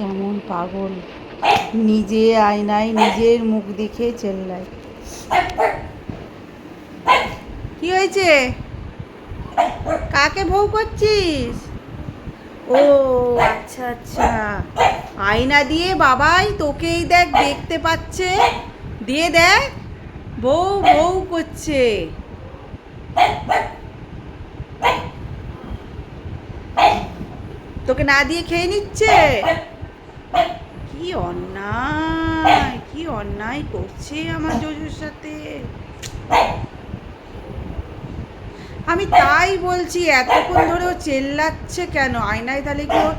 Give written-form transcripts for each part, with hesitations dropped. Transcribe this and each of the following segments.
কেমন পাগল, নিজে আয়নায় নিজের মুখ দেখে চেল্লায়। কি হয়েছে? কাকে ভৌ করছিস? ও আচ্ছা আচ্ছা, আয়না দিয়ে বাবাই তোকেই দেখ দেখতে পাচ্ছে, দিয়ে দেখ বউ বউ করছে। তোকে না দিয়ে খেয়ে নিচ্ছে। কি অন্যায়, কি অন্যায় করছে আমার জজুর সাথে। আমি তাই বলছি, এতক্ষণ ধরেও চেল্লাচ্ছে কেন? আয়নায় তাহলে কি ও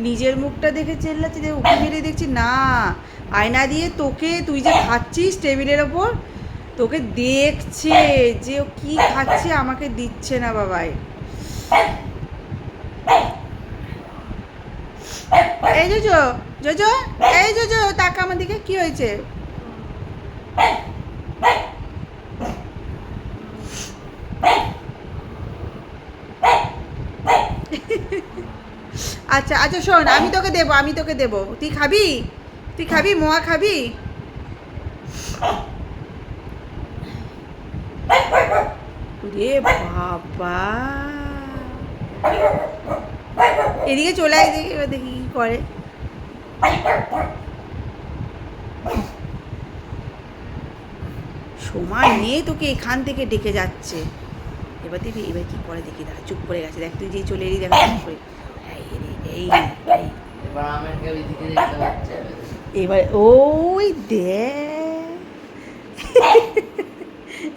নিজের মুখটা দেখে চেল্লাচ্ছে? যে উঁকি মেরে দেখছি না, আয়না দিয়ে তোকে, তুই যে খাচ্ছিস টেবিলের ওপর, তোকে দেখছে যে ও কি খাচ্ছে, আমাকে দিচ্ছে না বাবাই। এই জোজো, জোজো, এই জোজো, তাকা আমার দিকে। কি হয়েছে? আচ্ছা আচ্ছা শোন, আমি তোকে দেবো, আমি তোকে দেবো। তুই খাবি? তুই খাবি? মোয়া খাবি? রে বাবা, এদিকে চলে আয়, দেখি এবার দেখি কি করে। সময় নেই, তোকে এখান থেকে ডেকে যাচ্ছে। এবার দেখবি এবার কি করে, দেখি। দাঁড়া, চুপ করে গেছে, দেখ তুই যে চলে এলি, দেখ চুপ করে। এই এবার ওই দেখ,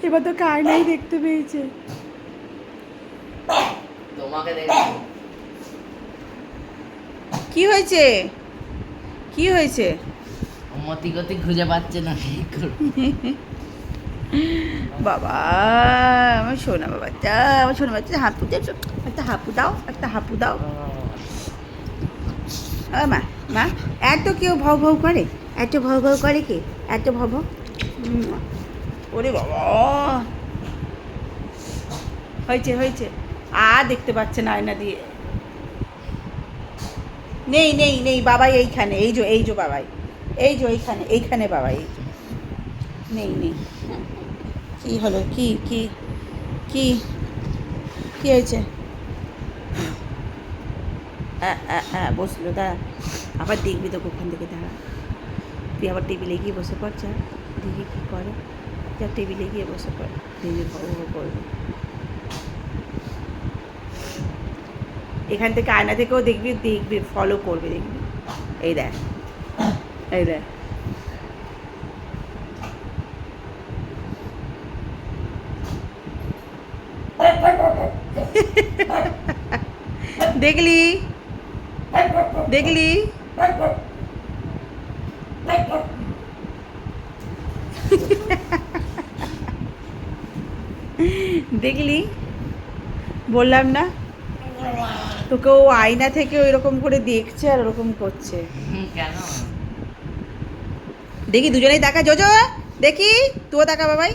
এবার তো কায়নাই দেখতে পেয়েছে। কি হয়েছে? কি হয়েছে? মতি গতি খুঁজে পাচ্ছে না। বাবা, আমার সোনা বাবাটা, আমার সোনা বাচ্চা, হাঁপু দাও, একটা হাঁপু দাও, একটা হাঁপু দাও। মা মা, এত কেউ ভাও ভাও করে? এত ভাও ভাও করে কে? এত ভাও ভাও? ওরে বাবা, হয়েছে হয়েছে, আর দেখতে পাচ্ছে না আয়না দিয়ে। নেই নেই নেই, বাবাই এইখানে, এই যে এই যে বাবাই, এই যে এইখানে, এইখানে বাবাই, এই যে নেই নেই। কি হলো? কি কি কি কি হয়েছে? বসলো, দাঁড়া, আবার দেখবি তো ওখান থেকে। দাঁড়া, তুই আবার টেবিলে গিয়ে বসে পড়, যা দেখি কী করে। যা টেবিলে গিয়ে বসে পড়, দেখবি ভালো করবে। এখান থেকে আয়না থেকেও দেখবি, দেখবি ফলো করবে, দেখবি। এই দেখ, এই দেখ। দেখলি দেখলি? দেখলি? বললাম না তোকে, ও আয়না থেকে ওইরকম করে দেখছে আর ওরকম করছে। কেন? দেখি দুজনেই তাকা, জোজো দেখি, তুইও তাকা বাবাই।